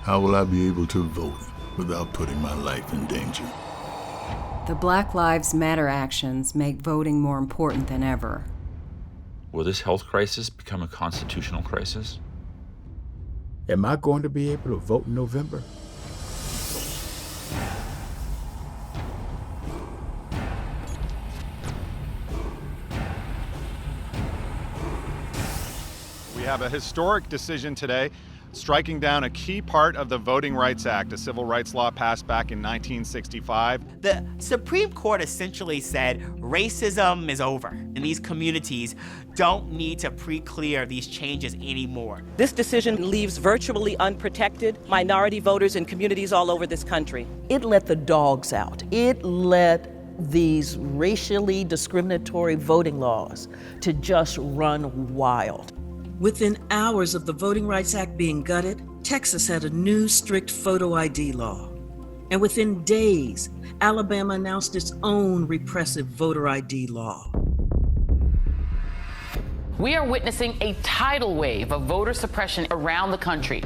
How will I be able to vote without putting my life in danger? The Black Lives Matter actions make voting more important than ever. Will this health crisis become a constitutional crisis? Am I going to be able to vote in November? We have a historic decision today, striking down a key part of the Voting Rights Act, a civil rights law passed back in 1965. The Supreme Court essentially said racism is over, and these communities don't need to pre-clear these changes anymore. This decision leaves virtually unprotected minority voters in communities all over this country. It let the dogs out. It let these racially discriminatory voting laws to just run wild. Within hours of the Voting Rights Act being gutted, Texas had a new strict photo ID law. And within days, Alabama announced its own repressive voter ID law. We are witnessing a tidal wave of voter suppression around the country.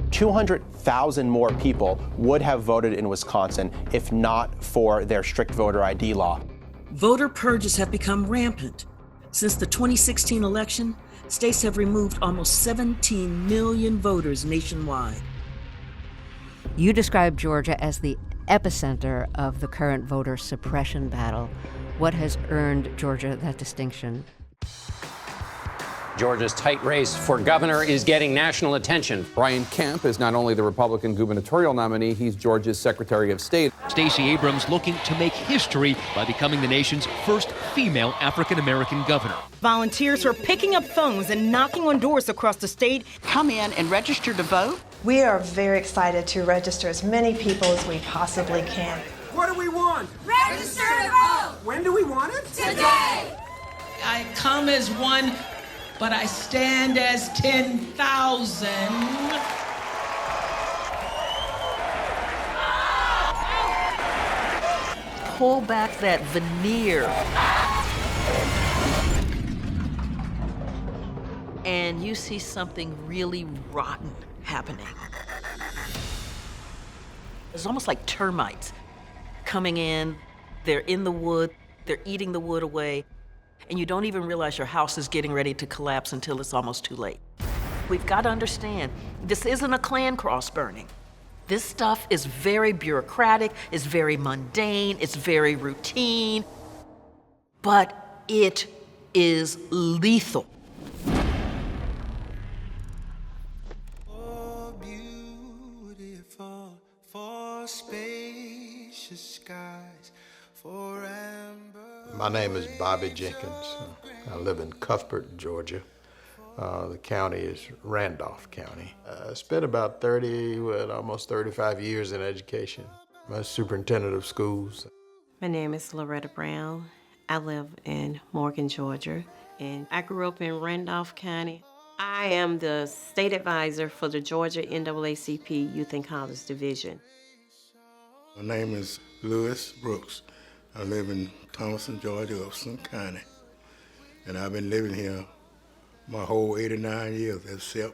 200,000 more people would have voted in Wisconsin if not for their strict voter ID law. Voter purges have become rampant. Since the 2016 election, states have removed almost 17 million voters nationwide. You describe Georgia as the epicenter of the current voter suppression battle. What has earned Georgia that distinction? Georgia's tight race for governor is getting national attention. Brian Kemp is not only the Republican gubernatorial nominee, he's Georgia's Secretary of State. Stacey Abrams looking to make history by becoming the nation's first female African-American governor. Volunteers are picking up phones and knocking on doors across the state. Come in and register to vote. We are very excited to register as many people as we possibly can. What do we want? Register to vote! When do we want it? Today! I come as one, but I stand as 10,000. Pull back that veneer. And you see something really rotten happening. It's almost like termites coming in. They're in the wood. They're eating the wood away. And you don't even realize your house is getting ready to collapse until it's almost too late. We've got to understand, this isn't a Klan cross burning. This stuff is very bureaucratic, it's very mundane, it's very routine, but it is lethal. Oh, beautiful, for spacious skies, for amber. My name is Bobby Jenkins. I live in Cuthbert, Georgia. The county is Randolph County. I spent about almost 35 years in education. I'm a superintendent of schools. My name is Loretta Brown. I live in Morgan, Georgia, and I grew up in Randolph County. I am the state advisor for the Georgia NAACP Youth and College Division. My name is Lewis Brooks. I live in Thomason, Georgia, Upson County, and I've been living here my whole 89 years, except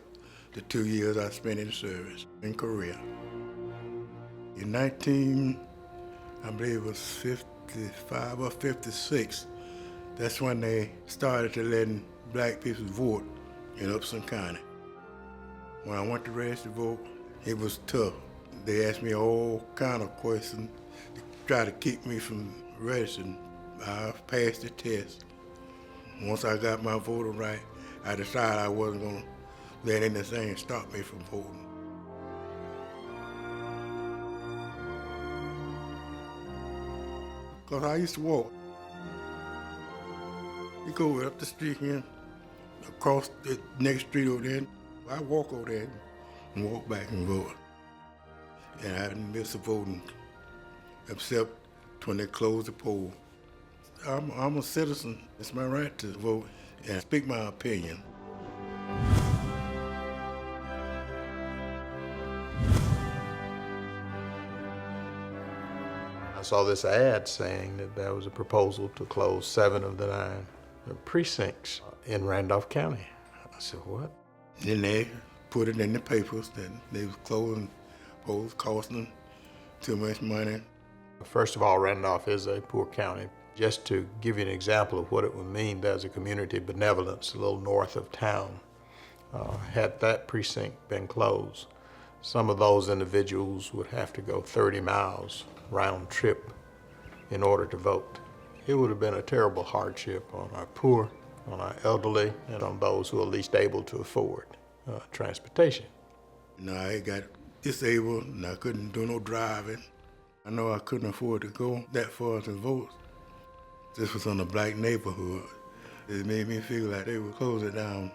the 2 years I spent in service in Korea. In I believe it was 55 or 56, that's when they started to letting black people vote in Upson County. When I went to register to vote, it was tough. They asked me all kind of questions to try to keep me from registering. I passed the test. Once I got my voting right, I decided I wasn't going to let anything stop me from voting. Because I used to walk. You go up the street here, across the next street over there, I walk over there and walk back and vote. And I didn't miss a voting, except when they closed the poll. I'm a citizen. It's my right to vote and speak my opinion. I saw this ad saying that there was a proposal to close 7 of the 9 precincts in Randolph County. I said, what? Then they put it in the papers that they was closing polls, costing too much money. First of all, Randolph is a poor county. Just to give you an example of what it would mean, there's a community benevolence a little north of town. Had that precinct been closed, some of those individuals would have to go 30 miles round trip in order to vote. It would have been a terrible hardship on our poor, on our elderly, and on those who are least able to afford transportation. I got disabled and I couldn't do no driving. I know I couldn't afford to go that far to vote. This was in a black neighborhood. It made me feel like they would close it down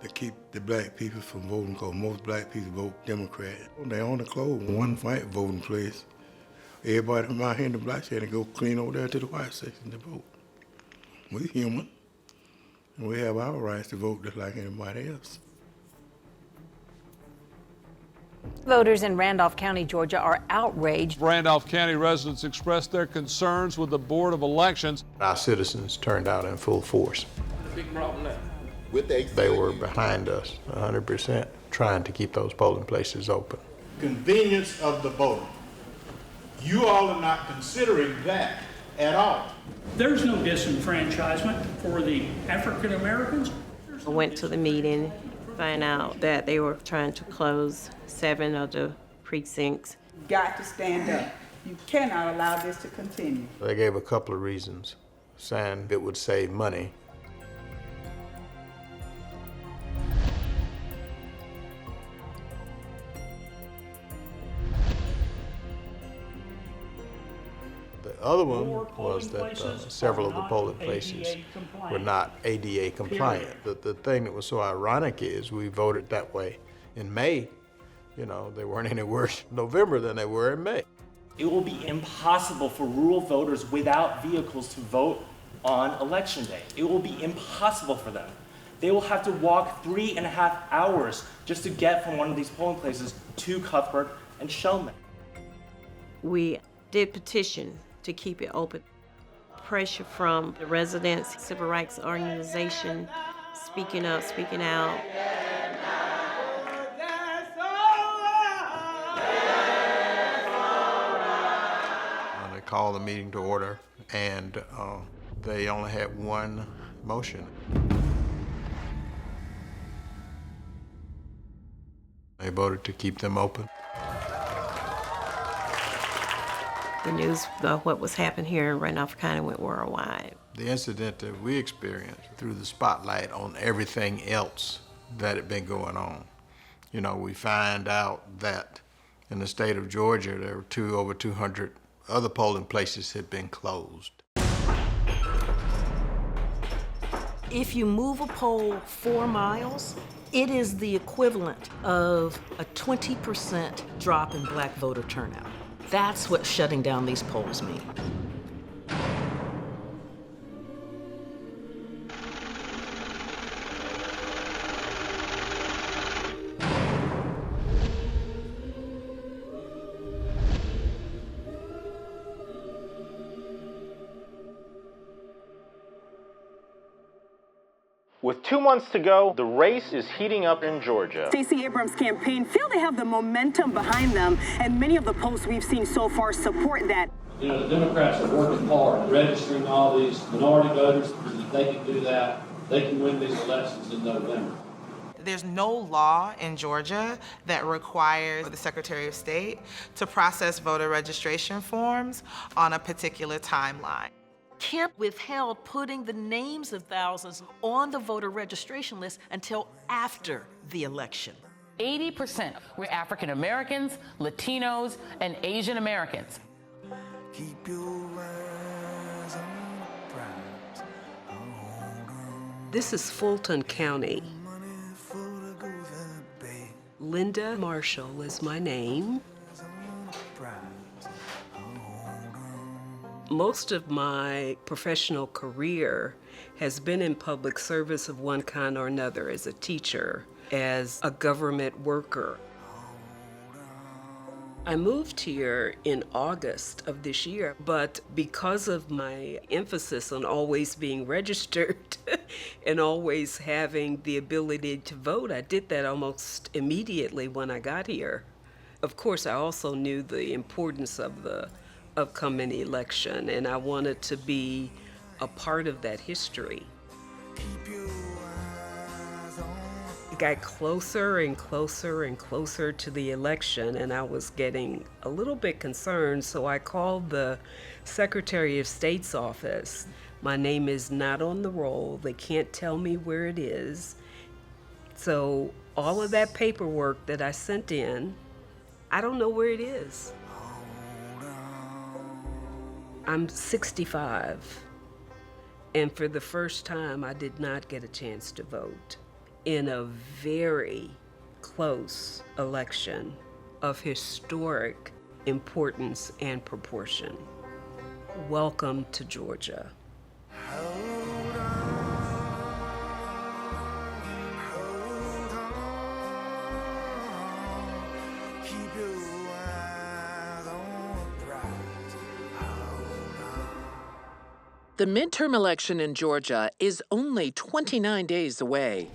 to keep the black people from voting, because most black people vote Democrat. They only closed one white voting place. Everybody from out here in the black side had to go clean over there to the white section to vote. We're human, and we have our rights to vote just like anybody else. Voters in Randolph County, Georgia are outraged. Randolph County residents expressed their concerns with the Board of Elections. Our citizens turned out in full force. Big problem now. They were behind us 100%, trying to keep those polling places open. Convenience of the voter. You all are not considering that at all. There's no disenfranchisement for the African Americans. I went to the meeting, find out that they were trying to close 7 of the precincts. Got to stand up. You cannot allow this to continue. They gave a couple of reasons, saying it would save money. The other one was that several of the polling places were not ADA compliant. The thing that was so ironic is we voted that way in May. You know, they weren't any worse in November than they were in May. It will be impossible for rural voters without vehicles to vote on Election Day. It will be impossible for them. They will have to walk 3.5 hours just to get from one of these polling places to Cuthbert and Shellman. We did petition to keep it open. Pressure from the residents, civil rights organization, speaking up, speaking out. They called the meeting to order, and they only had one motion. They voted to keep them open. The news of what was happening here in Randolph County went worldwide. The incident that we experienced threw the spotlight on everything else that had been going on. You know, we find out that in the state of Georgia, there were over 200 other polling places had been closed. If you move a poll 4 miles, it is the equivalent of a 20% drop in black voter turnout. That's what shutting down these polls mean. With 2 months to go, the race is heating up in Georgia. Stacey Abrams' campaign feel they have the momentum behind them, and many of the posts we've seen so far support that. You know, the Democrats are working hard, registering all these minority voters, and if they can do that, they can win these elections in November. There's no law in Georgia that requires the Secretary of State to process voter registration forms on a particular timeline. Kemp withheld putting the names of thousands on the voter registration list until after the election. 80% were African Americans, Latinos, and Asian Americans. Keep your eyes on the prize. This is Fulton County. Linda Marshall is my name. Most of my professional career has been in public service of one kind or another, as a teacher, as a government worker. I moved here in August of this year, but because of my emphasis on always being registered, and always having the ability to vote. I did that almost immediately when I got here. Of course, I also knew the importance of the upcoming election, and I wanted to be a part of that history. It got closer and closer and closer to the election, and I was getting a little bit concerned, so I called the Secretary of State's office. My name is not on the roll. They can't tell me where it is. So all of that paperwork that I sent in, I don't know where it is. I'm 65, and for the first time, I did not get a chance to vote in a very close election of historic importance and proportion. Welcome to Georgia. The midterm election in Georgia is only 29 days away.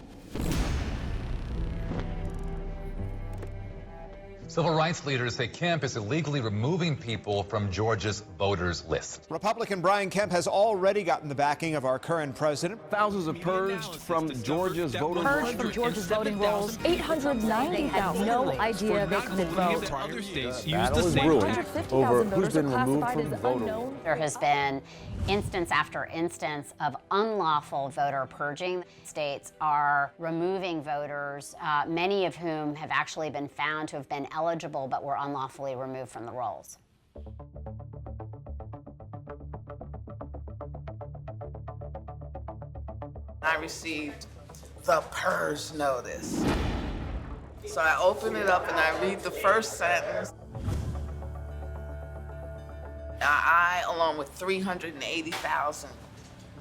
Civil rights leaders say Kemp is illegally removing people from Georgia's voters list. Republican Brian Kemp has already gotten the backing of our current president. Thousands are purged from Georgia's voting rolls. Purged from Georgia's voting rolls. 890,000. They had no idea they could vote. Other states use the same brewing over who's been removed from the voter roll. There has been instance after instance of unlawful voter purging. States are removing voters, many of whom have actually been found to have been eligible but were unlawfully removed from the rolls. I received the purge notice. So I open it up and I read the first sentence. I, along with 380,000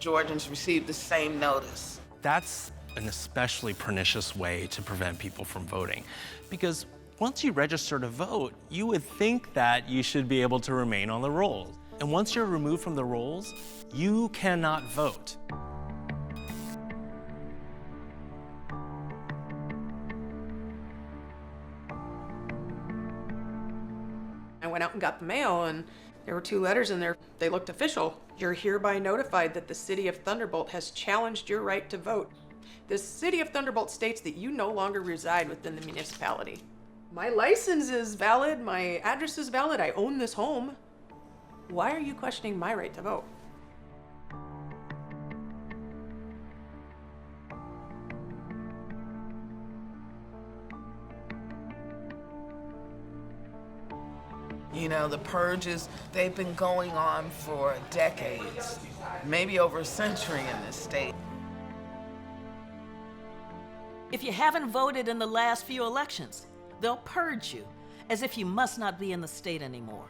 Georgians, received the same notice. That's an especially pernicious way to prevent people from voting, because once you register to vote, you would think that you should be able to remain on the rolls. And once you're removed from the rolls, you cannot vote. I went out and got the mail, and there were 2 letters in there. They looked official. You're hereby notified that the city of Thunderbolt has challenged your right to vote. The city of Thunderbolt states that you no longer reside within the municipality. My license is valid, my address is valid, I own this home. Why are you questioning my right to vote? You know, the purges, they've been going on for decades, maybe over a century in this state. If you haven't voted in the last few elections, they'll purge you as if you must not be in the state anymore.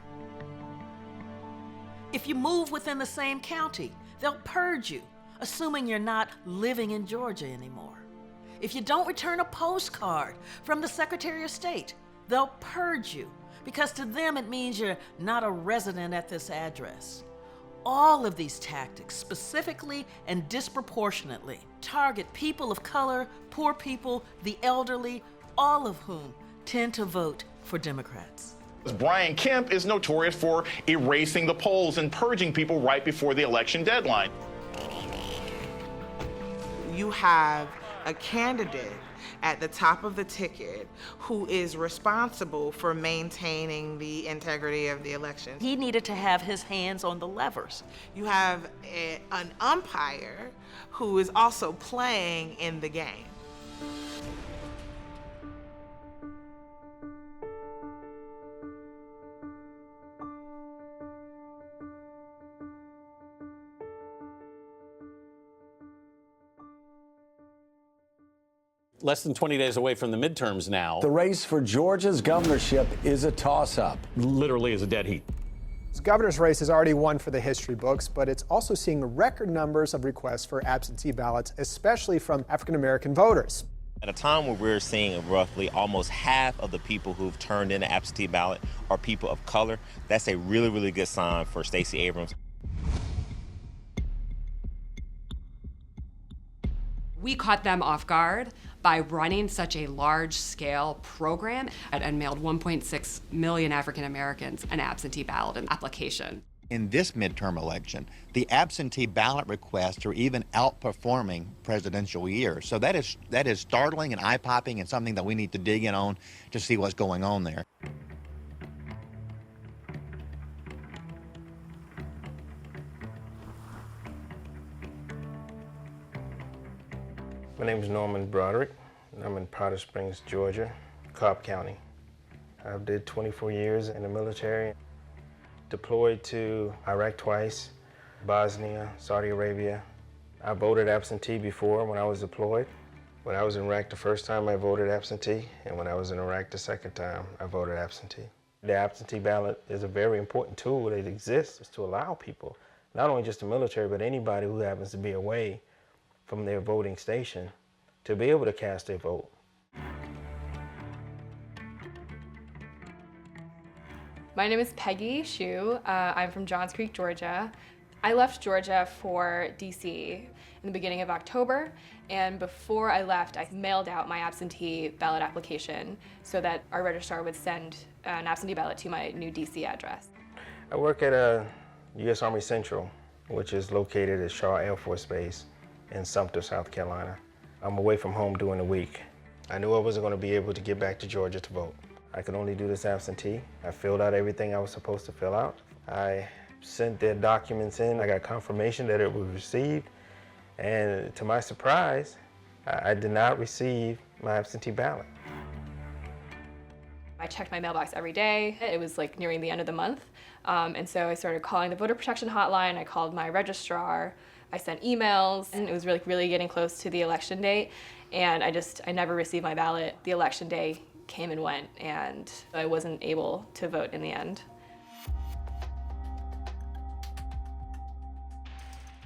If you move within the same county, they'll purge you, assuming you're not living in Georgia anymore. If you don't return a postcard from the Secretary of State, they'll purge you, because to them it means you're not a resident at this address. All of these tactics specifically and disproportionately target people of color, poor people, the elderly, all of whom tend to vote for Democrats. Brian Kemp is notorious for erasing the polls and purging people right before the election deadline. You have a candidate at the top of the ticket who is responsible for maintaining the integrity of the election. He needed to have his hands on the levers. You have an umpire who is also playing in the game. Less than 20 days away from the midterms now. The race for Georgia's governorship is a toss-up. Literally is a dead heat. This governor's race is already one for the history books, but it's also seeing record numbers of requests for absentee ballots, especially from African-American voters. At a time where we're seeing roughly almost half of the people who've turned in an absentee ballot are people of color, that's a really, really good sign for Stacey Abrams. We caught them off guard by running such a large-scale program and mailed 1.6 million African Americans an absentee ballot application. In this midterm election, the absentee ballot requests are even outperforming presidential years. So that is startling and eye-popping and something that we need to dig in on to see what's going on there. My name is Norman Broderick, and I'm in Powder Springs, Georgia, Cobb County. I've did 24 years in the military, deployed to Iraq twice, Bosnia, Saudi Arabia. I voted absentee before when I was deployed. When I was in Iraq the first time, I voted absentee, and when I was in Iraq the second time, I voted absentee. The absentee ballot is a very important tool that exists to allow people, not only just the military, but anybody who happens to be away from their voting station, to be able to cast their vote. My name is Peggy Shu. I'm from Johns Creek, Georgia. I left Georgia for DC in the beginning of October, and before I left, I mailed out my absentee ballot application so that our registrar would send an absentee ballot to my new DC address. I work at a U.S. Army Central, which is located at Shaw Air Force Base in Sumter, South Carolina. I'm away from home during the week. I knew I wasn't going to be able to get back to Georgia to vote. I could only do this absentee. I filled out everything I was supposed to fill out. I sent their documents in. I got confirmation that it was received. And to my surprise, I did not receive my absentee ballot. I checked my mailbox every day. It was like nearing the end of the month. And so I started calling the voter protection hotline. I called my registrar. I sent emails, and it was really getting close to the election date. And I never received my ballot. The election day came and went, and I wasn't able to vote in the end.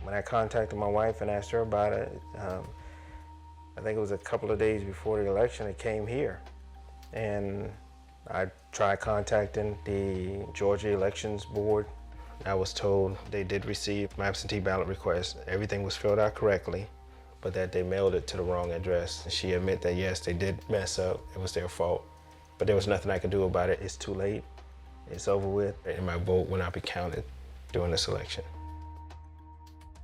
When I contacted my wife and asked her about it, I think it was a couple of days before the election, it came here. And I tried contacting the Georgia Elections Board. I was told they did receive my absentee ballot request. Everything was filled out correctly, but that they mailed it to the wrong address. She admitted that yes, they did mess up. It was their fault, but there was nothing I could do about it. It's too late. It's over with, and my vote will not be counted during this election.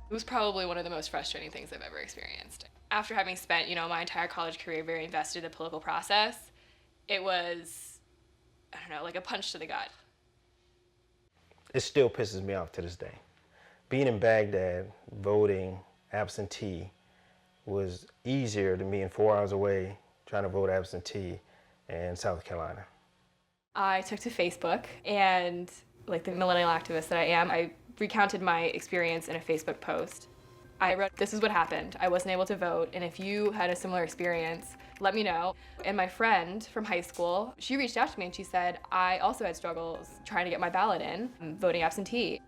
It was probably one of the most frustrating things I've ever experienced. After having spent, my entire college career very invested in the political process, it was, I don't know, like a punch to the gut. It still pisses me off to this day. Being in Baghdad, voting absentee was easier than being 4 hours away trying to vote absentee in South Carolina. I took to Facebook, and like the millennial activist that I am, I recounted my experience in a Facebook post. I wrote, "This is what happened. I wasn't able to vote, and if you had a similar experience, let me know." And my friend from high school, she reached out to me and she said, "I also had struggles trying to get my ballot in, voting absentee."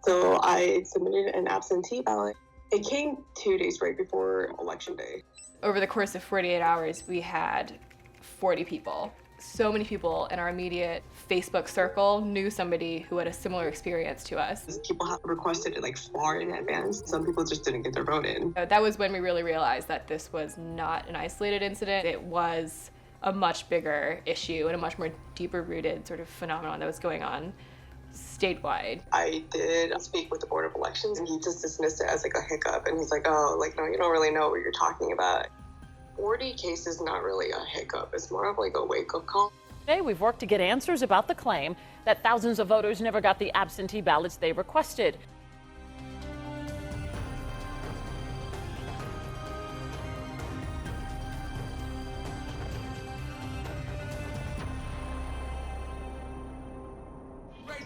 So I submitted an absentee ballot. It came 2 days right before Election Day. Over the course of 48 hours, we had 40 people. So many people in our immediate Facebook circle knew somebody who had a similar experience to us. People have requested it far in advance. Some people just didn't get their vote in. That was when we really realized that this was not an isolated incident. It was a much bigger issue and a much more deeper rooted sort of phenomenon that was going on statewide. I did speak with the Board of Elections, and he just dismissed it as a hiccup. And he's like, "Oh, no, you don't really know what you're talking about." 40 cases, not really a hiccup. It's more of a wake-up call. Today, we've worked to get answers about the claim that thousands of voters never got the absentee ballots they requested.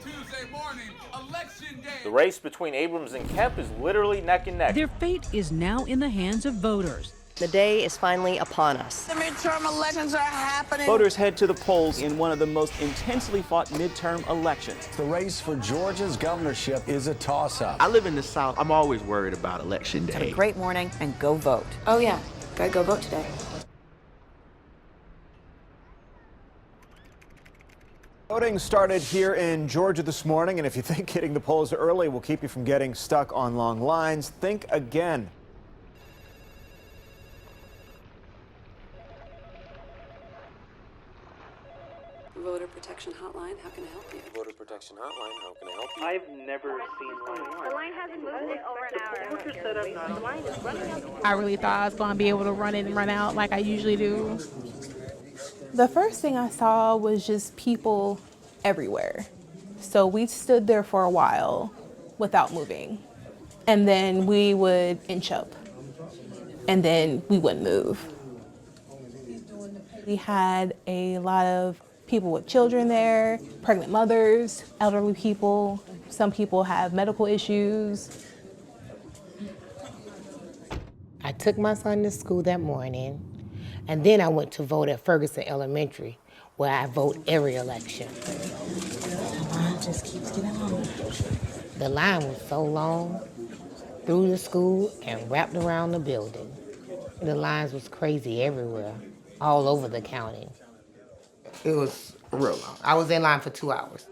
Tuesday morning, Election Day. The race between Abrams and Kemp is literally neck and neck. Their fate is now in the hands of voters. The day is finally upon us. The midterm elections are happening. Voters head to the polls in one of the most intensely fought midterm elections. The race for Georgia's governorship is a toss-up. I live in the South. I'm always worried about Election Day. Have a great morning and go vote. Oh yeah, gotta go vote today. Voting started here in Georgia this morning, and if you think hitting the polls early will keep you from getting stuck on long lines, think again. Voter Protection Hotline. How can I help you? Voter Protection Hotline, how can I help you? I've never seen one. The line hasn't moved in over an hour. The line is running out. I really thought I was going to be able to run in and run out like I usually do. The first thing I saw was just people everywhere. So we stood there for a while without moving. And then we would inch up. And then we wouldn't move. We had a lot of people with children there, pregnant mothers, elderly people. Some people have medical issues. I took my son to school that morning, and then I went to vote at Ferguson Elementary, where I vote every election. The line just keeps getting longer. The line was so long, through the school and wrapped around the building. The lines was crazy everywhere, all over the county. It was real long. I was in line for 2 hours.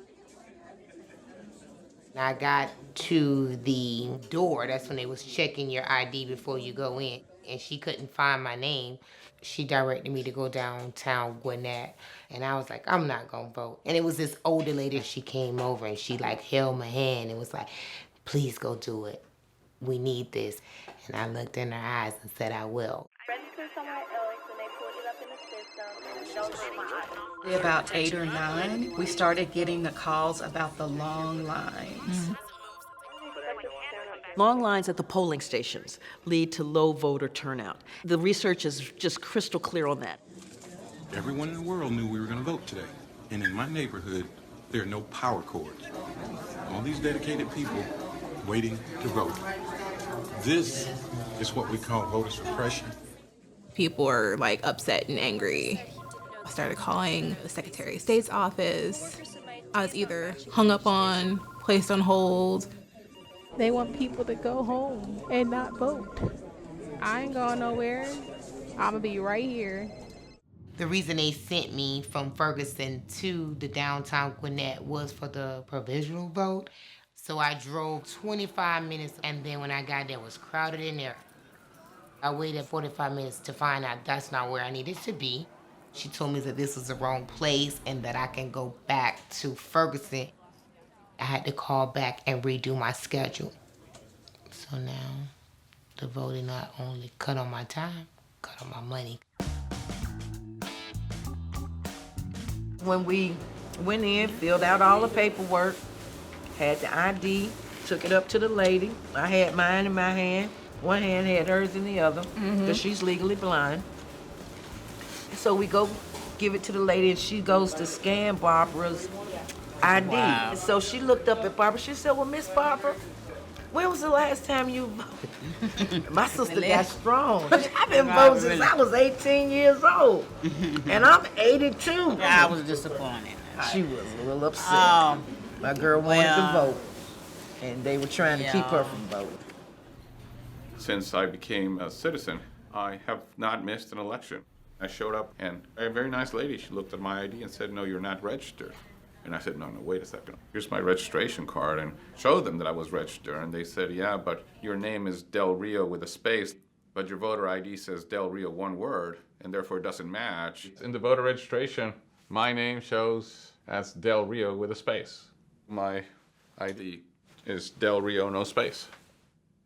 I got to the door, that's when they was checking your ID before you go in, and she couldn't find my name. She directed me to go downtown Gwinnett, and I was like, I'm not gonna vote. And it was this older lady, she came over and she like held my hand and was like, please go do it. We need this. And I looked in her eyes and said, I will. About 8 or 9, we started getting the calls about the long lines. Long lines at the polling stations lead to low voter turnout. The research is just crystal clear on that. Everyone in the world knew we were going to vote today. And in my neighborhood, there are no power cords. All these dedicated people waiting to vote. This is what we call voter suppression. People were like upset and angry. I started calling the Secretary of State's office. I was either hung up on, placed on hold. They want people to go home and not vote. I ain't going nowhere. I'ma be right here. The reason they sent me from Ferguson to the downtown Gwinnett was for the provisional vote. So I drove 25 minutes, and then when I got there, it was crowded in there. I waited 45 minutes to find out that's not where I needed to be. She told me that this was the wrong place and that I can go back to Ferguson. I had to call back and redo my schedule. So now the voting not only cut on my time, cut on my money. When we went in, filled out all the paperwork, had the ID, took it up to the lady. I had mine in my hand. One hand had hers in the other, because she's legally blind. So we go give it to the lady, and she goes to scan Barbara's ID. Wow. So she looked up at Barbara. She said, well, Miss Barbara, when was the last time you voted? My sister got strong. I've been voting since I was 18 years old, and I'm 82. I was disappointed. She was a little upset. My girl wanted to vote, and they were trying to keep her from voting. Since I became a citizen, I have not missed an election. I showed up, and a very nice lady, she looked at my ID and said, no, you're not registered. And I said, no, wait a second. Here's my registration card, and showed them that I was registered. And they said, yeah, but your name is Del Rio with a space, but your voter ID says Del Rio one word, and therefore it doesn't match. In the voter registration, my name shows as Del Rio with a space. My ID is Del Rio, no space.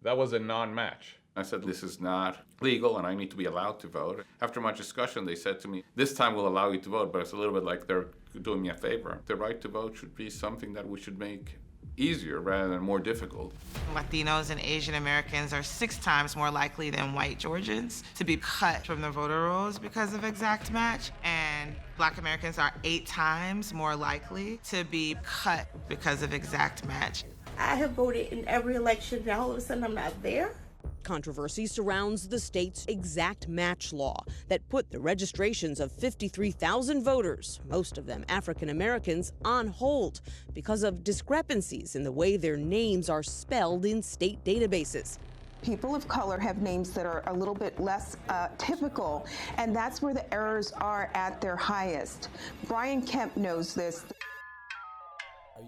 That was a non-match. I said, this is not legal and I need to be allowed to vote. After much discussion, they said to me, this time we'll allow you to vote, but it's a little bit like they're doing me a favor. The right to vote should be something that we should make easier rather than more difficult. Latinos and Asian Americans are 6 times more likely than white Georgians to be cut from the voter rolls because of exact match. And Black Americans are 8 times more likely to be cut because of exact match. I have voted in every election, now all of a sudden I'm not there. Controversy surrounds the state's exact match law that put the registrations of 53,000 voters, most of them African Americans, on hold because of discrepancies in the way their names are spelled in state databases. People of color have names that are a little bit less typical, and that's where the errors are at their highest. Brian Kemp knows this.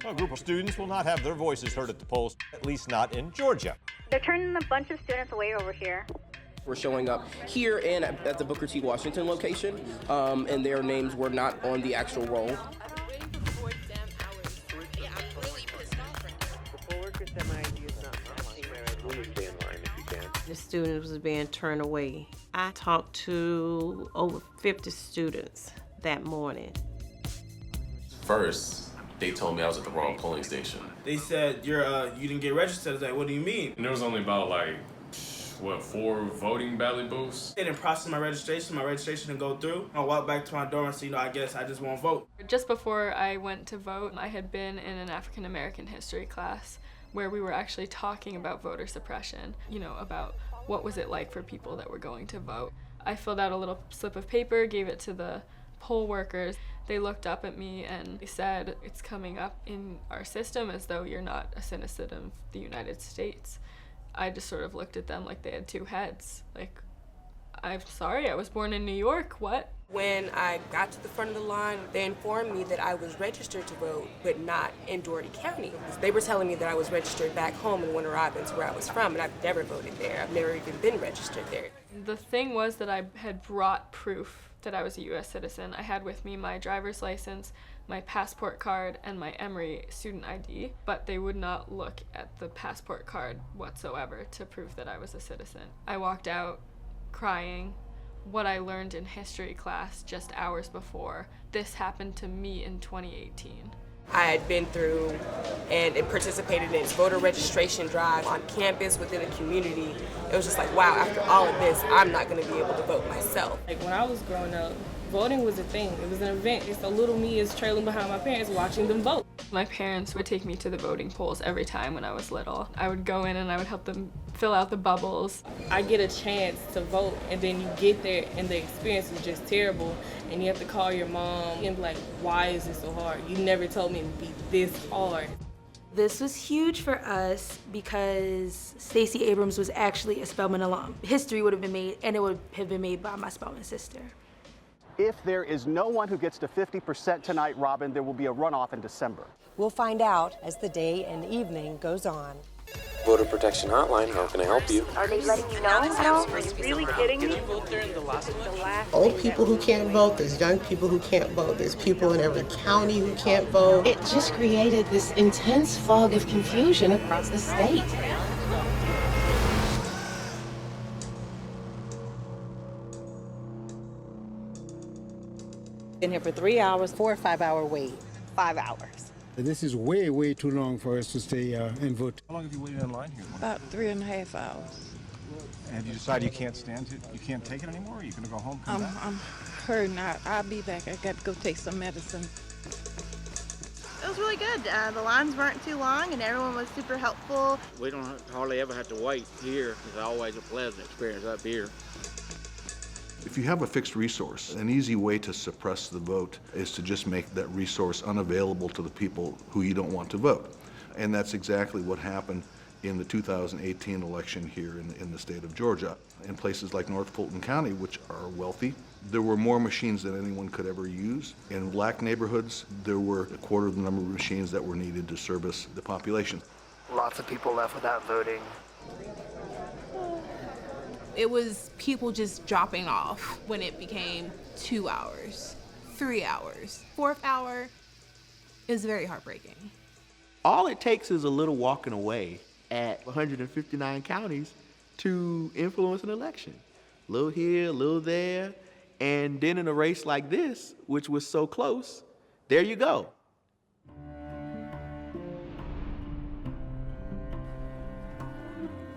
A group of students will not have their voices heard at the polls, at least not in Georgia. They're turning a bunch of students away over here. were showing up here and at the Booker T. Washington location, and their names were not on the actual roll. The students was being turned away. I talked to over 50 students that morning. First, they told me I was at the wrong polling station. They said, you didn't get registered. I was like, what do you mean? And there was only about 4 voting ballot booths. They didn't process my registration didn't go through. I walked back to my dorm and said, I guess I just won't vote. Just before I went to vote, I had been in an African American history class where we were actually talking about voter suppression, about what was it like for people that were going to vote. I filled out a little slip of paper, gave it to the poll workers. They looked up at me and they said, it's coming up in our system as though you're not a citizen of the United States. I just sort of looked at them like they had two heads. Like, I'm sorry, I was born in New York, what? When I got to the front of the line, they informed me that I was registered to vote, but not in Dougherty County. They were telling me that I was registered back home in Winter Robins, where I was from, and I've never voted there. I've never even been registered there. The thing was that I had brought proof that I was a U.S. citizen. I had with me my driver's license, my passport card, and my Emory student ID, but they would not look at the passport card whatsoever to prove that I was a citizen. I walked out crying. What I learned in history class just hours before, this happened to me in 2018. I had been through and participated in voter registration drives on campus, within the community. It was just like, wow, after all of this, I'm not gonna be able to vote myself. Like when I was growing up, voting was a thing. It was an event. So little me is trailing behind my parents watching them vote. My parents would take me to the voting polls every time when I was little. I would go in and I would help them fill out the bubbles. I get a chance to vote and then you get there and the experience is just terrible and you have to call your mom and be like, why is this so hard? You never told me it would be this hard. This was huge for us because Stacey Abrams was actually a Spelman alum. History would have been made, and it would have been made by my Spelman sister. If there is no one who gets to 50% tonight, Robin, there will be a runoff in December. We'll find out as the day and evening goes on. Voter Protection Hotline, how can I help you? Are they letting you know now? Are you really kidding me? Old people who can't vote, there's young people who can't vote, there's people in every county who can't vote. It just created this intense fog of confusion across the state. Been here for 3 hours, 4 or 5 hour wait. 5 hours. This is way, way too long for us to stay and vote. How long have you waited in line here? About 3.5 hours. Have you decided you can't stand it? You can't take it anymore? Or are you going to go home? I'm hurting. I'll be back. I got to go take some medicine. It was really good. The lines weren't too long and everyone was super helpful. We don't hardly ever have to wait here. It's always a pleasant experience up here. If you have a fixed resource, an easy way to suppress the vote is to just make that resource unavailable to the people who you don't want to vote. And that's exactly what happened in the 2018 election here in the state of Georgia. In places like North Fulton County, which are wealthy, there were more machines than anyone could ever use. In black neighborhoods, there were a quarter of the number of machines that were needed to service the population. Lots of people left without voting. It was people just dropping off when it became 2 hours, 3 hours, 4th hour. It was very heartbreaking. All it takes is a little walking away at 159 counties to influence an election. A little here, a little there, and then in a race like this, which was so close, there you go.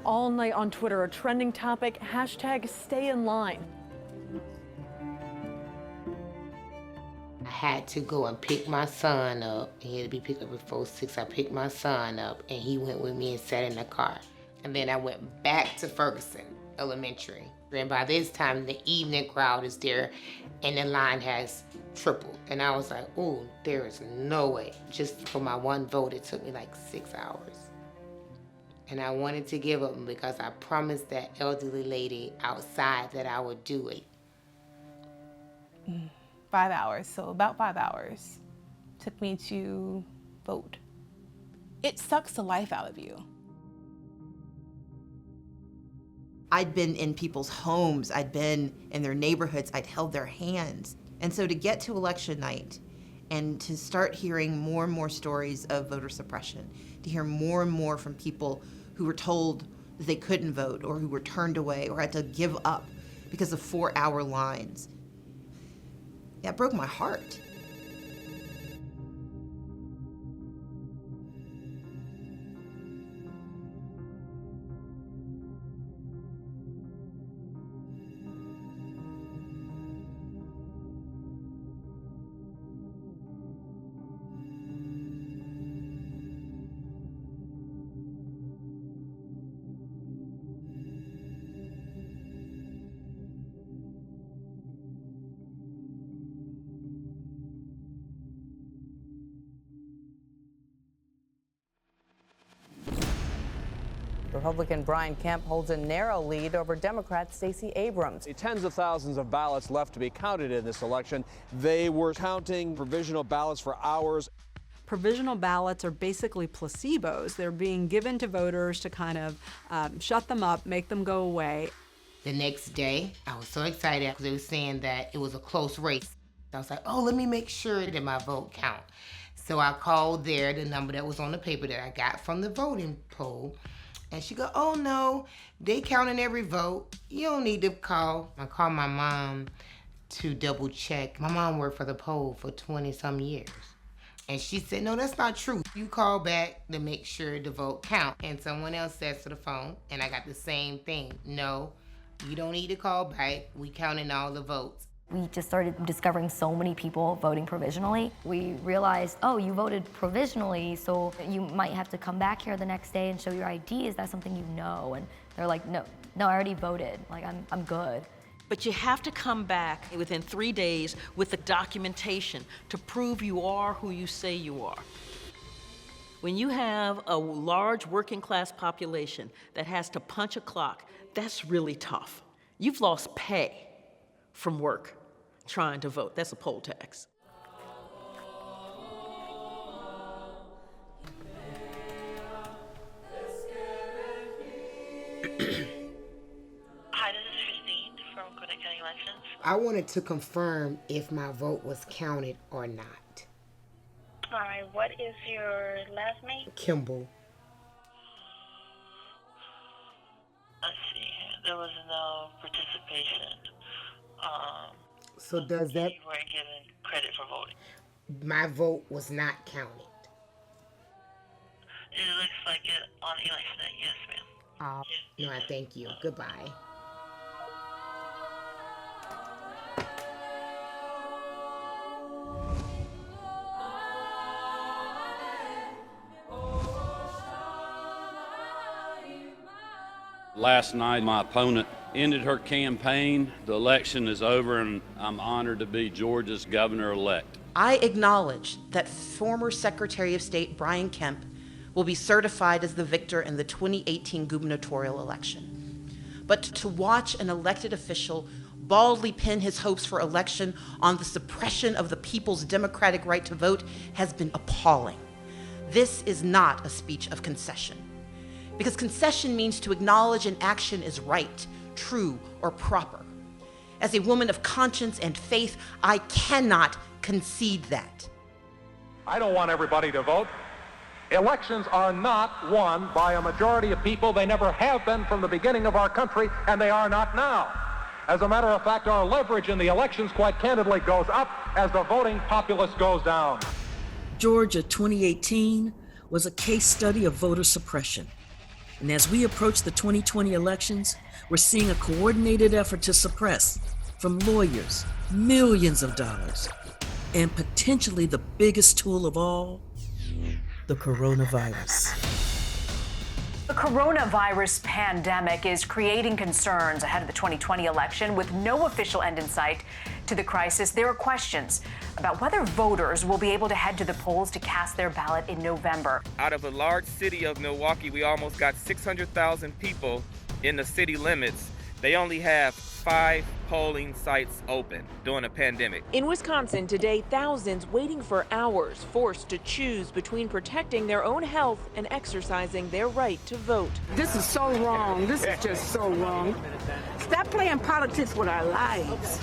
All night on Twitter, a trending topic, #StayInLine. I had to go and pick my son up. He had to be picked up before 6. I picked my son up and he went with me and sat in the car. And then I went back to Ferguson Elementary. And by this time, the evening crowd is there and the line has tripled. And I was like, oh, there is no way. Just for my one vote, it took me like 6 hours. And I wanted to give up because I promised that elderly lady outside that I would do it. 5 hours, so about 5 hours took me to vote. It sucks the life out of you. I'd been in people's homes, I'd been in their neighborhoods, I'd held their hands. And so to get to election night and to start hearing more and more stories of voter suppression, to hear more and more from people who were told that they couldn't vote or who were turned away or had to give up because of 4-hour lines, that broke my heart. Republican Brian Kemp holds a narrow lead over Democrat Stacey Abrams. Tens of thousands of ballots left to be counted in this election. They were counting provisional ballots for hours. Provisional ballots are basically placebos. They're being given to voters to kind of shut them up, make them go away. The next day, I was so excited because they were saying that it was a close race. I was like, oh, let me make sure that my vote count. So I called there, the number that was on the paper that I got from the voting poll. And she go, oh no, they counting every vote. You don't need to call. I called my mom to double check. My mom worked for the poll for 20-some years. And she said, no, that's not true. You call back to make sure the vote count. And someone else says to the phone, and I got the same thing. No, you don't need to call back. We counting all the votes. We just started discovering so many people voting provisionally. We realized, oh, you voted provisionally, so you might have to come back here the next day and show your ID. Is that something you know? And they're like, no, I already voted. Like, I'm good. But you have to come back within 3 days with the documentation to prove you are who you say you are. When you have a large working class population that has to punch a clock, that's really tough. You've lost pay from work trying to vote. That's a poll tax. Hi, this is Christine from Gwinnett County Elections. I wanted to confirm if my vote was counted or not. All right, what is your last name? Kimball. Let's see, there was no participation. So does that... You weren't given credit for voting. My vote was not counted. It looks like it on election day, yes, ma'am. No, I thank you. Goodbye. Last night, my opponent ended her campaign. The election is over, and I'm honored to be Georgia's governor-elect. I acknowledge that former Secretary of State Brian Kemp will be certified as the victor in the 2018 gubernatorial election. But to watch an elected official baldly pin his hopes for election on the suppression of the people's democratic right to vote has been appalling. This is not a speech of concession, because concession means to acknowledge an action is right, true, or proper. As a woman of conscience and faith, I cannot concede that. I don't want everybody to vote. Elections are not won by a majority of people. They never have been from the beginning of our country, and they are not now. As a matter of fact, our leverage in the elections, quite candidly, goes up as the voting populace goes down. Georgia 2018 was a case study of voter suppression. And as we approach the 2020 elections, we're seeing a coordinated effort to suppress, from lawyers, millions of dollars, and potentially the biggest tool of all, the coronavirus. The coronavirus pandemic is creating concerns ahead of the 2020 election. With no official end in sight to the crisis, there are questions about whether voters will be able to head to the polls to cast their ballot in November. Out of a large city of Milwaukee, we almost got 600,000 people in the city limits. They only have 5 polling sites open during a pandemic. In Wisconsin today, thousands waiting for hours, forced to choose between protecting their own health and exercising their right to vote. This is so wrong. This is just so wrong. Stop playing politics with our lives.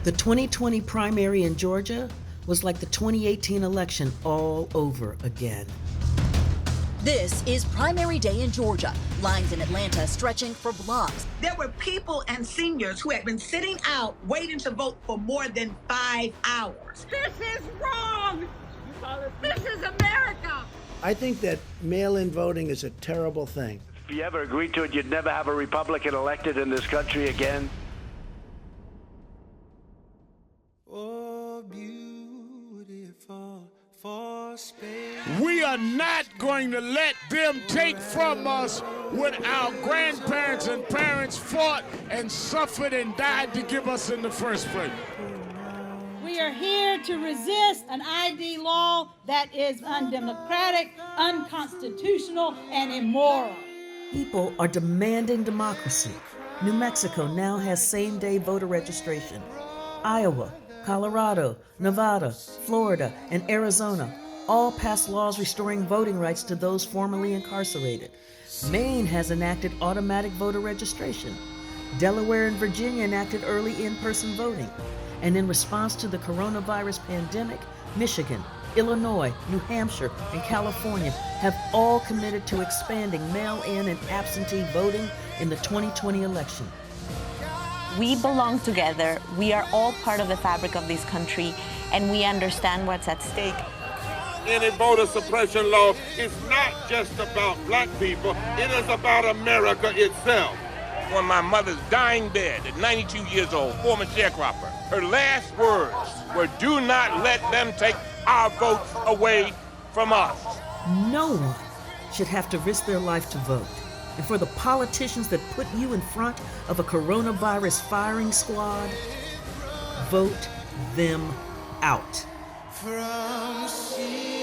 The 2020 primary in Georgia was like the 2018 election all over again. This is primary day in Georgia. Lines in Atlanta stretching for blocks. There were people and seniors who had been sitting out waiting to vote for more than 5 hours. This is wrong. This is America. I think that mail-in voting is a terrible thing. If you ever agreed to it, you'd never have a Republican elected in this country again. Oh, beautiful for space. We are not going to let them take from us what our grandparents and parents fought and suffered and died to give us in the first place. We are here to resist an ID law that is undemocratic, unconstitutional, and immoral. People are demanding democracy. New Mexico now has same-day voter registration. Iowa, Colorado, Nevada, Florida, and Arizona all passed laws restoring voting rights to those formerly incarcerated. Maine has enacted automatic voter registration. Delaware and Virginia enacted early in-person voting. And in response to the coronavirus pandemic, Michigan, Illinois, New Hampshire, and California have all committed to expanding mail-in and absentee voting in the 2020 election. We belong together. We are all part of the fabric of this country, and we understand what's at stake. Any voter suppression law is not just about black people, it is about America itself. On my mother's dying bed at 92 years old, former sharecropper, her last words were, "Do not let them take our votes away from us." No one should have to risk their life to vote. And for the politicians that put you in front of a coronavirus firing squad, vote them out. From sea